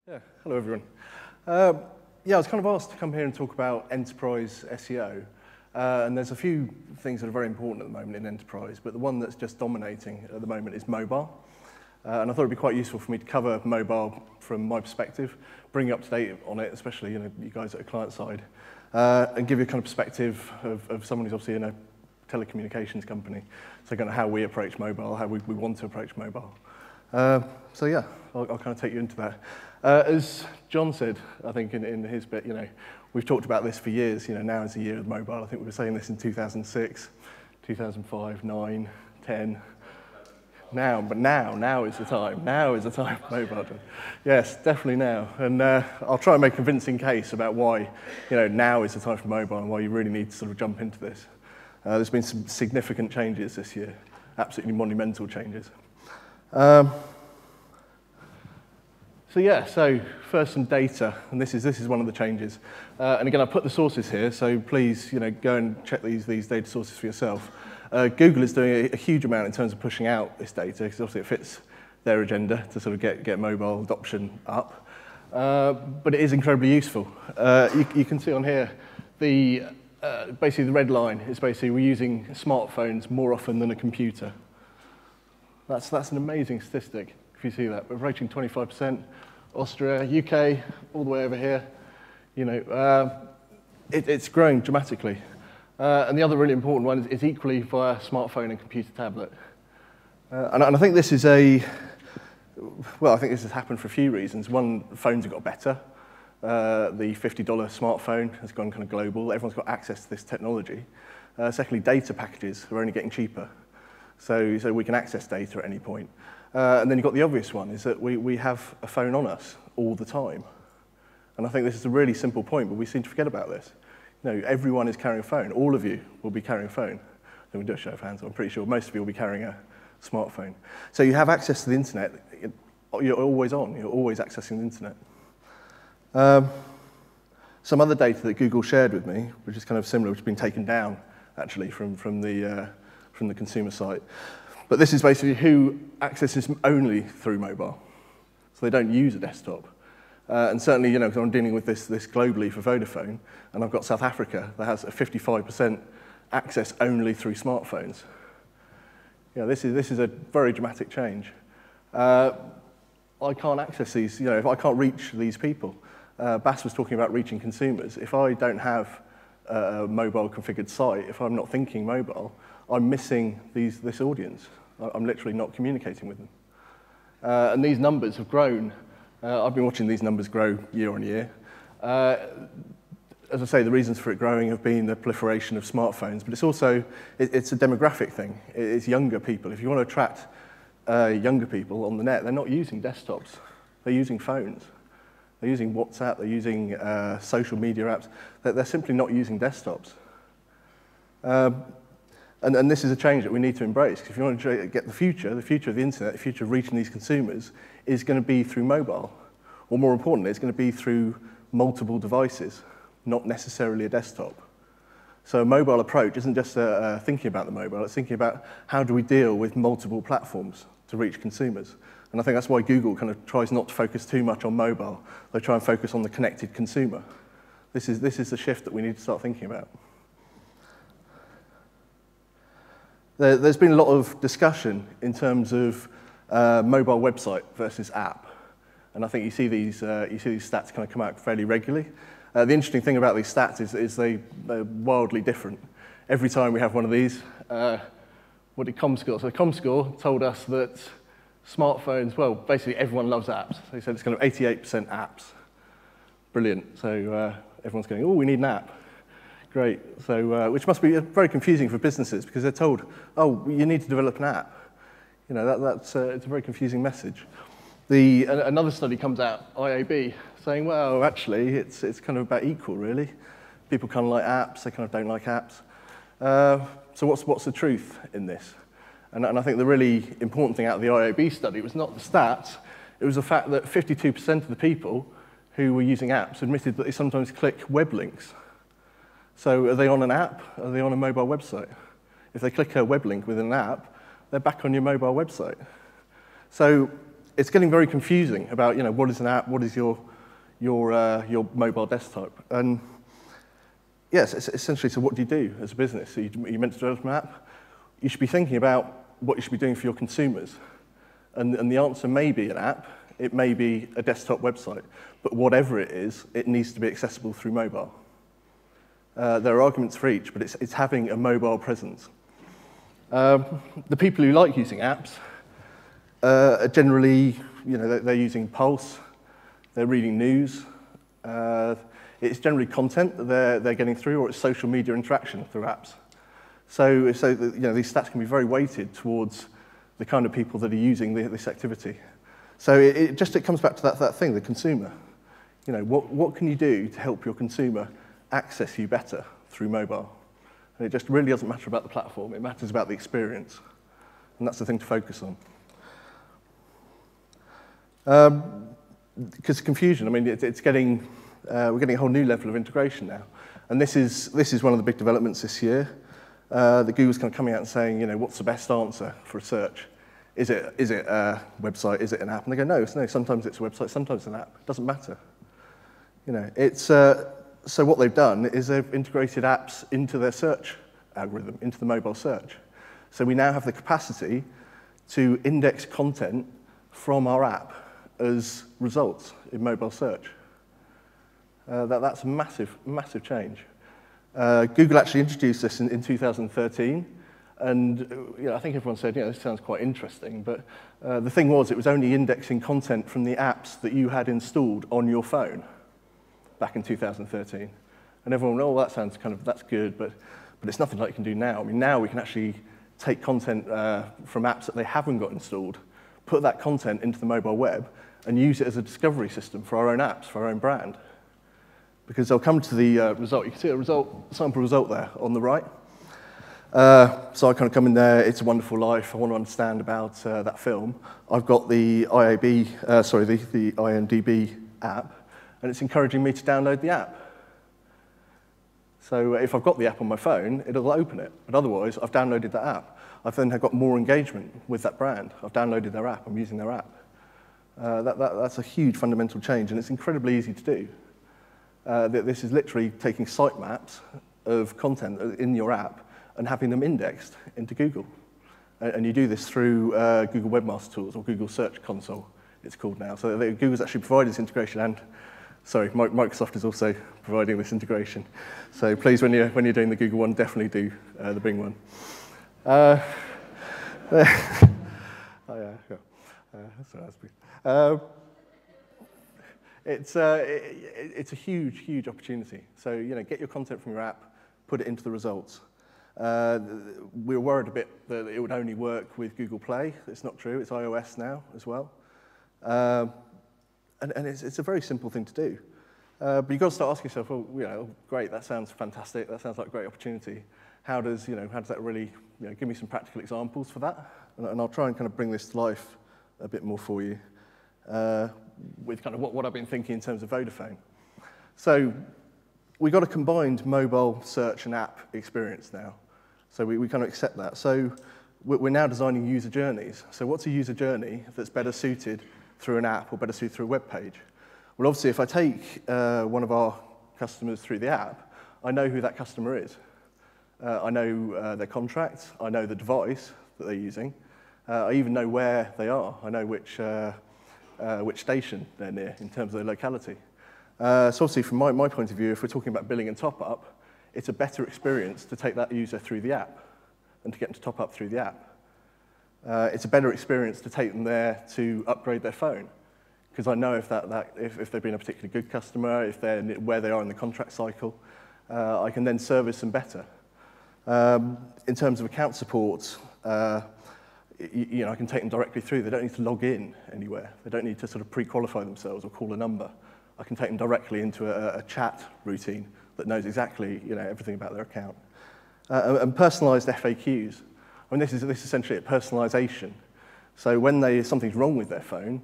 Yeah, hello everyone. Yeah, I was kind of asked to come here and talk about enterprise SEO. And there's a few things that are very important at the moment in enterprise, but the one that's just dominating at the moment is mobile. And I thought it'd be quite useful for me to cover mobile from my perspective, bring you up to date on it, especially you guys at a client side, and give you a kind of perspective of someone who's obviously in a telecommunications company. So kind of how we approach mobile, how we want to approach mobile. So yeah, I'll kind of take you into that. As John said, I think in his bit, we've talked about this for years. Now is the year of mobile. I think we were saying this in 2006, 2005, 9, 10. Now is the time. Now is the time for mobile. Yes, definitely now. And I'll try and make a convincing case about why, now is the time for mobile and why you really need to sort of jump into this. There's been some significant changes this year, absolutely monumental changes. So first some data, and this is one of the changes. And again, I put the sources here, so please, go and check these data sources for yourself. Google is doing a huge amount in terms of pushing out this data, because obviously it fits their agenda to sort of get mobile adoption up. But it is incredibly useful. You can see on here, basically the red line is basically we're using smartphones more often than a computer. That's an amazing statistic, if you see that. We're approaching 25%. Austria, UK, all the way over here. It's growing dramatically. And the other really important one is equally via smartphone and computer tablet. And I think this is I think this has happened for a few reasons. One, phones have got better. The $50 smartphone has gone kind of global. Everyone's got access to this technology. Secondly, data packages are only getting cheaper. So we can access data at any point. And then you've got the obvious one, is that we have a phone on us all the time. And I think this is a really simple point, but we seem to forget about this. Everyone is carrying a phone. All of you will be carrying a phone. Then we do a show of hands. I'm pretty sure most of you will be carrying a smartphone. So you have access to the internet. You're always on. You're always accessing the internet. Some other data that Google shared with me, which is kind of similar, which has been taken down, actually, from the consumer site. But this is basically who accesses only through mobile. So they don't use a desktop. And certainly, because I'm dealing with this globally for Vodafone, and I've got South Africa that has a 55% access only through smartphones. This is a very dramatic change. I can't access these, if I can't reach these people. Bas was talking about reaching consumers. If I don't have a mobile configured site, if I'm not thinking mobile, I'm missing this audience. I'm literally not communicating with them. And these numbers have grown. I've been watching these numbers grow year on year. As I say, the reasons for it growing have been the proliferation of smartphones, but it's also, it's a demographic thing. It's younger people. If you want to attract younger people on the net, they're not using desktops. They're using phones. They're using WhatsApp. They're using social media apps. They're simply not using desktops. And this is a change that we need to embrace. If you want to get the future of the internet, the future of reaching these consumers is going to be through mobile. Or more importantly, it's going to be through multiple devices, not necessarily a desktop. So a mobile approach isn't just thinking about the mobile, it's thinking about how do we deal with multiple platforms to reach consumers. And I think that's why Google kind of tries not to focus too much on mobile. They try and focus on the connected consumer. This is the shift that we need to start thinking about. There's been a lot of discussion in terms of mobile website versus app. And I think you see these stats kind of come out fairly regularly. The interesting thing about these stats is they're wildly different. Every time we have one of these, what did ComScore? So ComScore told us that smartphones, well, basically everyone loves apps. They said it's kind of 88% apps. Brilliant. So everyone's going, oh, we need an app. Great. So, which must be very confusing for businesses because they're told, oh, you need to develop an app. It's a very confusing message. Another study comes out, IAB, saying, well, actually, it's kind of about equal, really. People kind of like apps, they kind of don't like apps. So what's the truth in this? And I think the really important thing out of the IAB study was not the stats, it was the fact that 52% of the people who were using apps admitted that they sometimes click web links. So are they on an app? Are they on a mobile website? If they click a web link within an app, they're back on your mobile website. So it's getting very confusing about, what is an app, what is your mobile desktop, and yes, essentially, so what do you do as a business? So you meant to develop an app. You should be thinking about what you should be doing for your consumers, and the answer may be an app, it may be a desktop website, but whatever it is, it needs to be accessible through mobile. There are arguments for each, but it's having a mobile presence. The people who like using apps are generally, they're using Pulse, they're reading news, it's generally content that they're getting through, or it's social media interaction through apps. So these stats can be very weighted towards the kind of people that are using this activity. So it comes back to that thing, the consumer. What can you do to help your consumer access you better through mobile? And it just really doesn't matter about the platform, it matters about the experience. And that's the thing to focus on. Because confusion, it's getting, we're getting a whole new level of integration now. And this is one of the big developments this year. The Google's kind of coming out and saying, what's the best answer for a search? Is it a website? Is it an app? And they go, no, sometimes it's a website, sometimes it's an app. It doesn't matter. So what they've done is they've integrated apps into their search algorithm, into the mobile search. So we now have the capacity to index content from our app as results in mobile search. That's a massive, massive change. Google actually introduced this in 2013, and I think everyone said, this sounds quite interesting, but the thing was, it was only indexing content from the apps that you had installed on your phone back in 2013. And everyone went, that sounds that's good, but it's nothing like you can do now. Now we can actually take content from apps that they haven't got installed, put that content into the mobile web, and use it as a discovery system for our own apps, for our own brand. Because they'll come to the result. You can see a sample result there on the right. So I come in there, It's a Wonderful Life, I want to understand about that film. I've got the the IMDb app, and it's encouraging me to download the app. So if I've got the app on my phone, it'll open it. But otherwise, I've downloaded that app. I've then got more engagement with that brand. I've downloaded their app, I'm using their app. That's a huge fundamental change, and it's incredibly easy to do. This is literally taking sitemaps of content in your app and having them indexed into Google. And you do this through Google Webmaster Tools, or Google Search Console, it's called now. So Google's actually provided this integration, and Microsoft is also providing this integration. So please, when you're doing the Google one, definitely do the Bing one. It's a huge, huge opportunity. So get your content from your app, put it into the results. We were worried a bit that it would only work with Google Play. It's not true. It's iOS now as well. And it's a very simple thing to do. But you've got to start asking yourself, great, that sounds fantastic. That sounds like a great opportunity. How does that really, give me some practical examples for that? And I'll try and bring this to life a bit more for you with what I've been thinking in terms of Vodafone. So we've got a combined mobile search and app experience now. So we accept that. So we're now designing user journeys. So what's a user journey that's better suited through an app or better suited through a web page? Well, obviously, if I take one of our customers through the app, I know who that customer is. I know their contract. I know the device that they're using. I even know where they are. I know which station they're near in terms of their locality. So obviously, from my point of view, if we're talking about billing and top-up, it's a better experience to take that user through the app than to get them to top up through the app. It's a better experience to take them there to upgrade their phone, because I know if they've been a particularly good customer, if they're where they are in the contract cycle, I can then service them better. In terms of account support, I can take them directly through. They don't need to log in anywhere. They don't need to pre-qualify themselves or call a number. I can take them directly into a chat routine that knows exactly everything about their account. And personalized FAQs. This is essentially a personalization. So when something's wrong with their phone,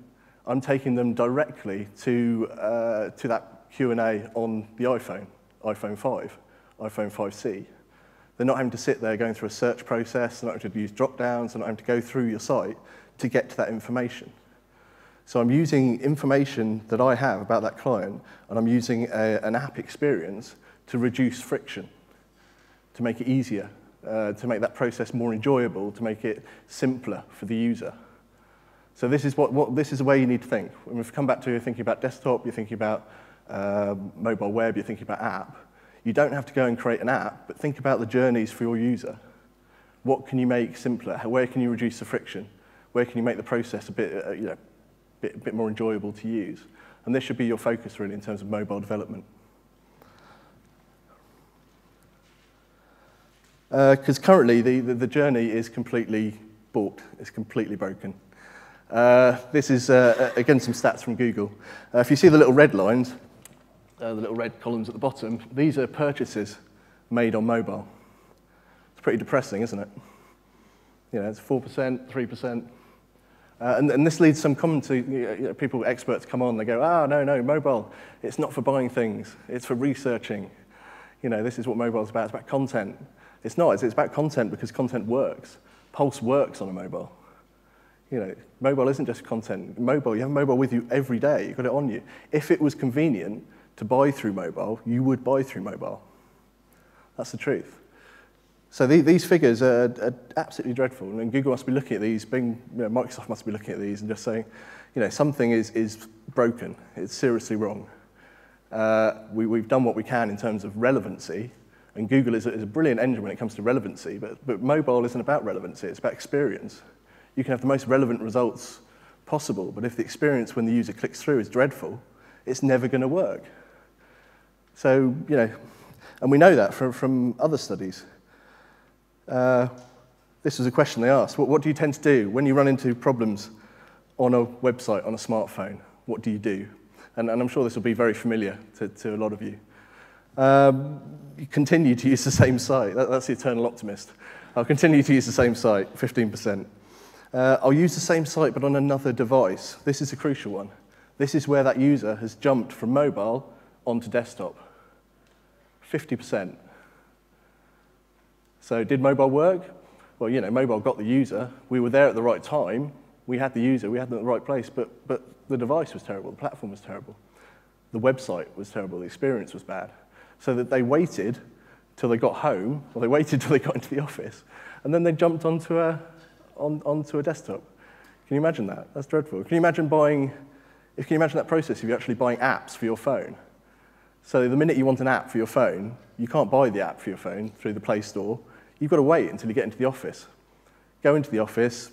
I'm taking them directly to that Q&A on the iPhone 5, iPhone 5C. They're not having to sit there going through a search process, they're not having to use drop-downs, they're not having to go through your site to get to that information. So I'm using information that I have about that client, and I'm using an app experience to reduce friction, to make it easier, to make that process more enjoyable, to make it simpler for the user. So this is this is the way you need to think. When we come back to thinking about desktop, you're thinking about mobile web, you're thinking about app. You don't have to go and create an app, but think about the journeys for your user. What can you make simpler? Where can you reduce the friction? Where can you make the process a bit more enjoyable to use? And this should be your focus really in terms of mobile development. Because currently the journey is completely balked, it's completely broken. This is, again, some stats from Google. If you see the little red lines, the little red columns at the bottom, these are purchases made on mobile. It's pretty depressing, isn't it? You know, it's 4%, 3%. And this leads some commentary, people, experts come on, they go, no, mobile, it's not for buying things, it's for researching. You know, this is what mobile's about, it's about content. It's not, it's about content because content works. Pulse works on a mobile. You know, mobile isn't just content. Mobile, you have mobile with you every day, you've got it on you. If it was convenient to buy through mobile, you would buy through mobile. That's the truth. So these figures are absolutely dreadful, and Google must be looking at these, Microsoft must be looking at these and just saying, you know, something is broken, it's seriously wrong. We've done what we can in terms of relevancy, and Google is a brilliant engine when it comes to relevancy, but mobile isn't about relevancy, it's about experience. You can have the most relevant results possible, but if the experience when the user clicks through is dreadful, it's never going to work. So, you know, and we know that from other studies. This was a question they asked. What do you tend to do when you run into problems on a website, on a smartphone? What do you do? And I'm sure this will be very familiar to a lot of you. You continue to use the same site. That's the eternal optimist. I'll continue to use the same site, 15%. I'll use the same site, but on another device. This is a crucial one. This is where that user has jumped from mobile onto desktop. 50%. So did mobile work? Well, you know, mobile got the user. We were there at the right time. We had the user. We had them at the right place. But the device was terrible. The platform was terrible. The website was terrible. The experience was bad. So that they waited till they got home, or they waited till they got into the office, and then they jumped onto a desktop. Can you imagine that? That's dreadful. Can you imagine that process if you're actually buying apps for your phone? So the minute you want an app for your phone, you can't buy the app for your phone through the Play Store. You've got to wait until you get into the office. Go into the office,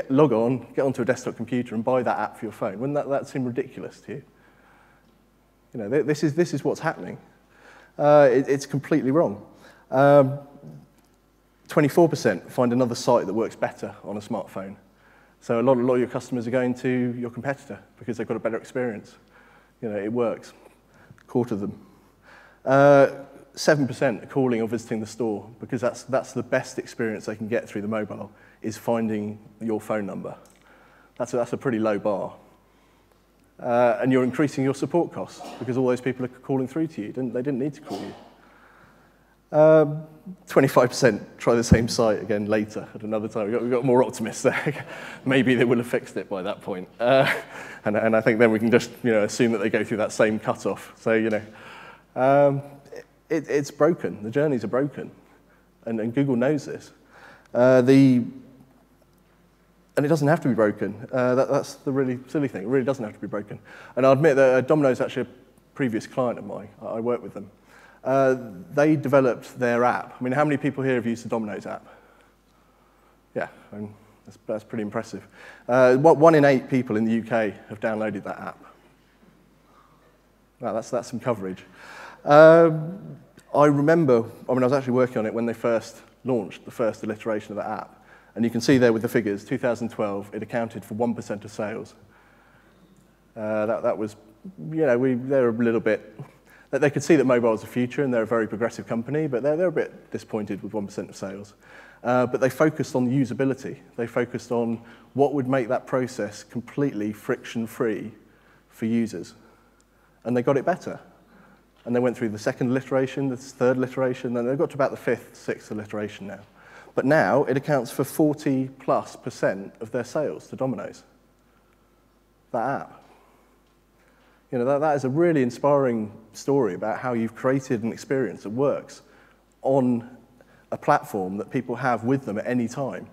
log on, get onto a desktop computer and buy that app for your phone. Wouldn't that seem ridiculous to you? You know, this is what's happening. It's completely wrong. 24% find another site that works better on a smartphone. So a lot of your customers are going to your competitor because they've got a better experience. You know, it works. A quarter of them. 7% are calling or visiting the store because that's the best experience they can get through the mobile, is finding your phone number. That's a pretty low bar. And you're increasing your support costs because all those people are calling through to you. They didn't need to call you. 25% try the same site again later at another time. We've got more optimists there. Maybe they will have fixed it by that point. And I think then we can just assume that they go through that same cutoff. So it's broken. The journeys are broken, and Google knows this. And it doesn't have to be broken. That's the really silly thing. It really doesn't have to be broken. And I'll admit that Domino's is actually a previous client of mine. I work with them. They developed their app. I mean, how many people here have used the Domino's app? Yeah, I mean, that's pretty impressive. 1 in 8 people in the UK have downloaded that app. Wow, that's some coverage. I remember, I was actually working on it when they first launched the first iteration of the app. And you can see there with the figures, 2012, it accounted for 1% of sales. That was, they're a little bit, they could see that mobile was the future and they're a very progressive company, but they're a bit disappointed with 1% of sales. But they focused on usability. They focused on what would make that process completely friction-free for users. And they got it better. And they went through the second iteration, the third iteration, and they've got to about the 5th, 6th iteration now. But now it accounts for 40+% of their sales to Domino's. that app. You know, that is a really inspiring story about how you've created an experience that works on a platform that people have with them at any time.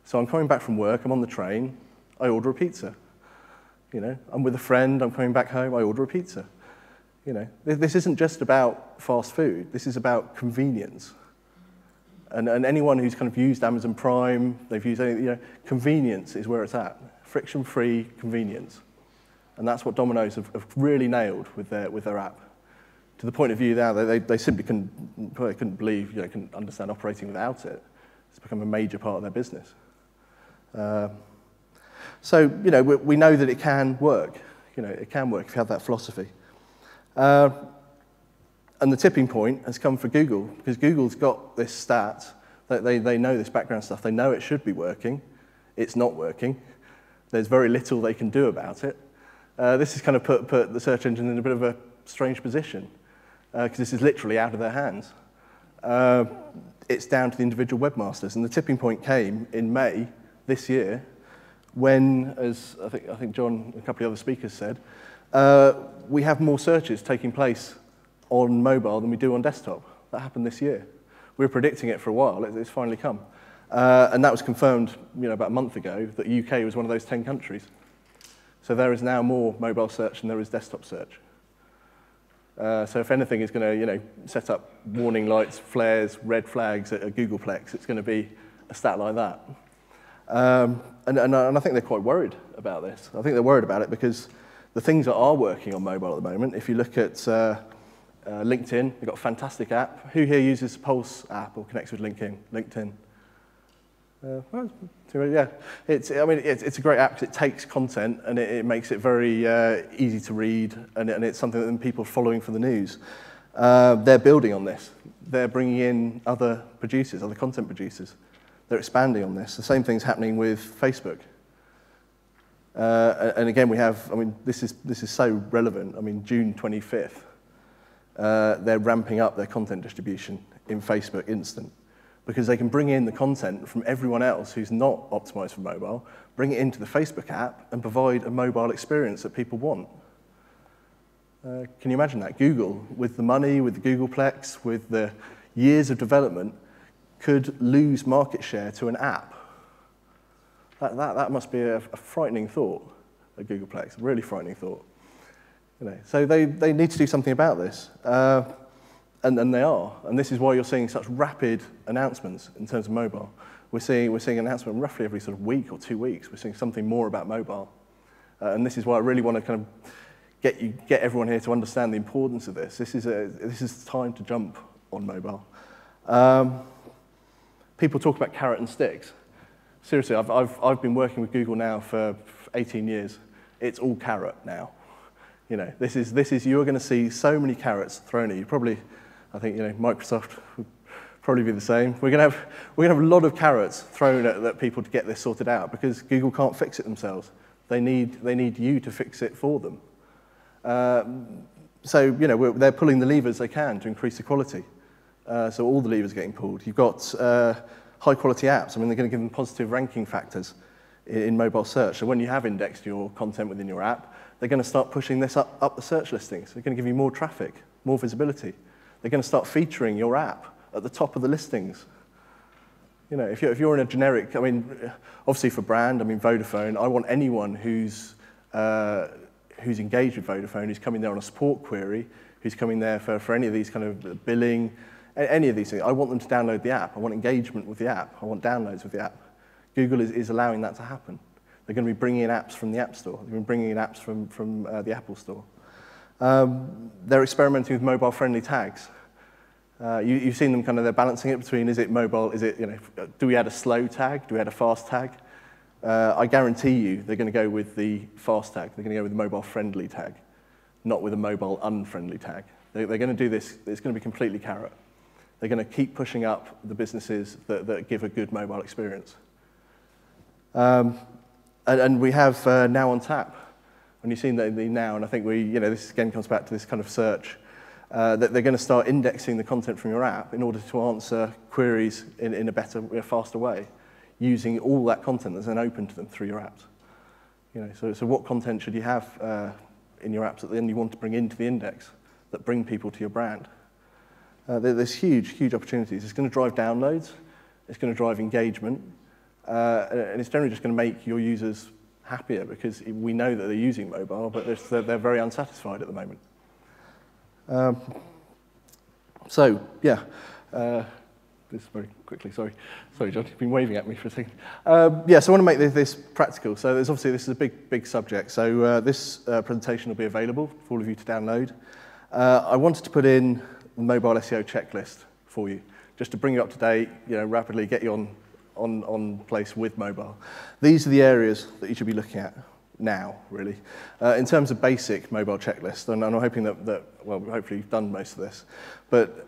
So I'm coming back from work, I'm on the train, I order a pizza. You know, I'm with a friend, I'm coming back home, I order a pizza. You know, this isn't just about fast food, this is about convenience. And anyone who's kind of used Amazon Prime, they've used anything, you know, convenience is where it's at. Friction-free convenience. And that's what Domino's have really nailed with their app. To the point of view now that they simply couldn't believe, you know, couldn't understand operating without it. It's become a major part of their business. So, you know, we know that it can work. You know, it can work if you have that philosophy. And the tipping point has come for Google, because Google's got this stat, that they know this background stuff, they know it should be working, it's not working, there's very little they can do about it. This has kind of put the search engine in a bit of a strange position, because this is literally out of their hands. It's down to the individual webmasters, and the tipping point came in May this year, when, as I think John and a couple of other speakers said, we have more searches taking place on mobile than we do on desktop. That happened this year. We were predicting it for a while, it's finally come. And that was confirmed, you know, about a month ago, that UK was one of those 10 countries. So there is now more mobile search than there is desktop search. So if anything is going to, you know, set up warning lights, flares, red flags at a Googleplex, it's going to be a stat like that. And I think they're quite worried about this. I think they're worried about it because the things that are working on mobile at the moment, if you look at LinkedIn, they've got a fantastic app. Who here uses the Pulse app or connects with LinkedIn? Yeah, it's a great app because it takes content and it makes it very easy to read, and it's something that people are following for the news. They're building on this. They're bringing in other producers, other content producers. They're expanding on this. The same thing's happening with Facebook. And again, we have, I mean, this is so relevant. I mean, June 25th, they're ramping up their content distribution in Facebook Instant, because they can bring in the content from everyone else who's not optimized for mobile, bring it into the Facebook app, and provide a mobile experience that people want. Can you imagine that? Google, with the money, with the Googleplex, with the years of development, could lose market share to an app. That must be a frightening thought, a Googleplex, a really frightening thought. You know, so they need to do something about this. And they are, and this is why you're seeing such rapid announcements in terms of mobile. We're seeing an announcement roughly every sort of week or 2 weeks. We're seeing something more about mobile, and this is why I really want to kind of get everyone here to understand the importance of this. This is time to jump on mobile. People talk about carrot and sticks. Seriously, I've been working with Google now for 18 years. It's all carrot now. You know, this is you're going to see so many carrots thrown at you. Probably. I think, you know, Microsoft would probably be the same. We're going to have a lot of carrots thrown at people to get this sorted out, because Google can't fix it themselves. They need you to fix it for them. So, you know, they're pulling the levers they can to increase the quality. So all the levers are getting pulled. You've got high-quality apps. I mean, they're going to give them positive ranking factors in mobile search. So when you have indexed your content within your app, they're going to start pushing this up the search listings. They're going to give you more traffic, more visibility. They're going to start featuring your app at the top of the listings. You know, if you're in a generic, I mean, obviously for brand, I mean Vodafone, I want anyone who's engaged with Vodafone, who's coming there on a support query, who's coming there for any of these kind of billing, any of these things, I want them to download the app. I want engagement with the app. I want downloads with the app. Google is allowing that to happen. They're going to be bringing in apps from the App Store. They're going to be bringing in apps from the Apple Store. They're experimenting with mobile-friendly tags. You've seen them kind of, they're balancing it between, is it mobile, is it, you know, do we add a slow tag, do we add a fast tag? I guarantee you they're going to go with the fast tag. They're going to go with the mobile-friendly tag, not with a mobile-unfriendly tag. They're going to do this, it's going to be completely carrot. They're going to keep pushing up the businesses that give a good mobile experience. And we have Now on Tap. When you've seen the Now, and I think this again comes back to this kind of search, that they're going to start indexing the content from your app in order to answer queries in a better, faster way, using all that content that's then open to them through your apps. So what content should you have in your apps that then you want to bring into the index that bring people to your brand? There's huge opportunities. It's going to drive downloads, it's going to drive engagement, and it's generally just going to make your users happier because we know that they're using mobile, but they're very unsatisfied at the moment. This very quickly, sorry John, you've been waving at me for a second. So I want to make this practical. So this is a big subject. So this presentation will be available for all of you to download. I wanted to put in the mobile SEO checklist for you, just to bring you up to date, rapidly get you on place with mobile. These are the areas that you should be looking at now, really. In terms of basic mobile checklist, and I'm hoping that hopefully you've done most of this, but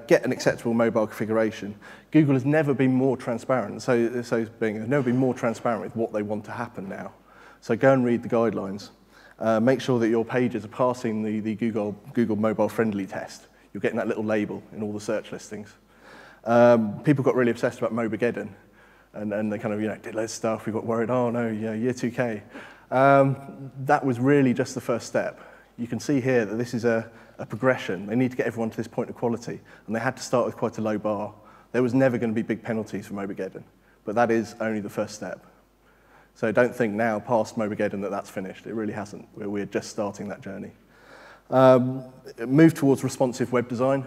get an acceptable mobile configuration. Google has never been more transparent, they've never been more transparent with what they want to happen now. So go and read the guidelines. Make sure that your pages are passing the Google mobile friendly test. You're getting that little label in all the search listings. People got really obsessed about Mobageddon, and they kind of did loads of stuff. We got worried, oh no, year 2K. That was really just the first step. You can see here that this is a progression. They need to get everyone to this point of quality, and they had to start with quite a low bar. There was never going to be big penalties for Mobageddon, but that is only the first step. So don't think now, past Mobageddon, that's finished. It really hasn't. We're just starting that journey. Move towards responsive web design.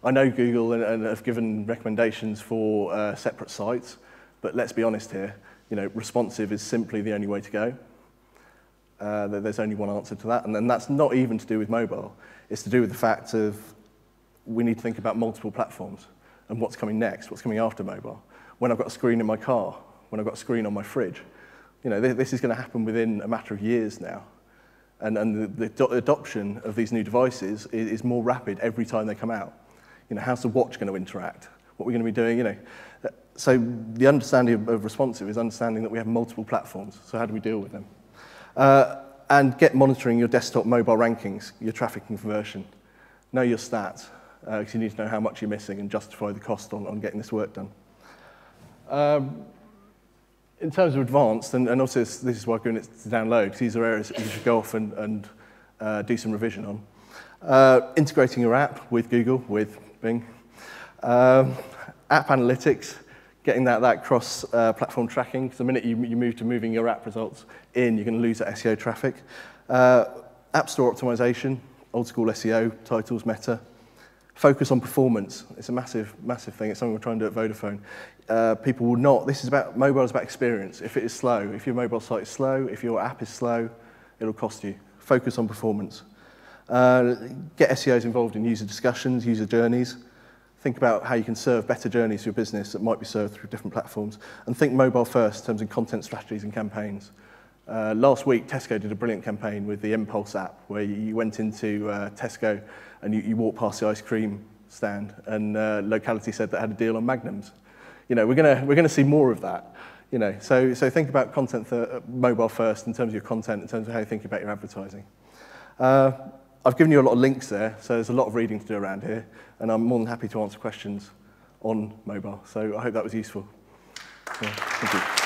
I know Google and have given recommendations for separate sites, but let's be honest here. Responsive is simply the only way to go. There's only one answer to that, and then that's not even to do with mobile. It's to do with the fact of we need to think about multiple platforms and what's coming next, what's coming after mobile. When I've got a screen in my car, when I've got a screen on my fridge, this is going to happen within a matter of years now. And the adoption of these new devices is more rapid every time they come out. How's the watch going to interact? What are we going to be doing? So the understanding of responsive is understanding that we have multiple platforms. So how do we deal with them? And get monitoring your desktop mobile rankings, your traffic and conversion. Know your stats, because you need to know how much you're missing and justify the cost on getting this work done. In terms of advanced, and also this is why I'm doing it to download, because these are areas that you should go off and do some revision on. Integrating your app with Google, with Bing. App analytics, getting that cross-platform tracking, because the minute you move to moving your app results in, you're going to lose that SEO traffic. App Store optimization, old school SEO, titles, meta. Focus on performance. It's a massive thing. It's something we're trying to do at Vodafone. People will not, mobile is about experience. If it is slow, if your mobile site is slow, if your app is slow, it'll cost you. Focus on performance. Get SEOs involved in user discussions, user journeys. Think about how you can serve better journeys to your business that might be served through different platforms. And think mobile first in terms of content strategies and campaigns. Last week, Tesco did a brilliant campaign with the Impulse app, where you went into Tesco and you walked past the ice cream stand, and locality said that had a deal on Magnums. We're gonna see more of that. So think about content mobile first in terms of your content, in terms of how you think about your advertising. I've given you a lot of links there, so there's a lot of reading to do around here, and I'm more than happy to answer questions on mobile. So I hope that was useful. Thank you.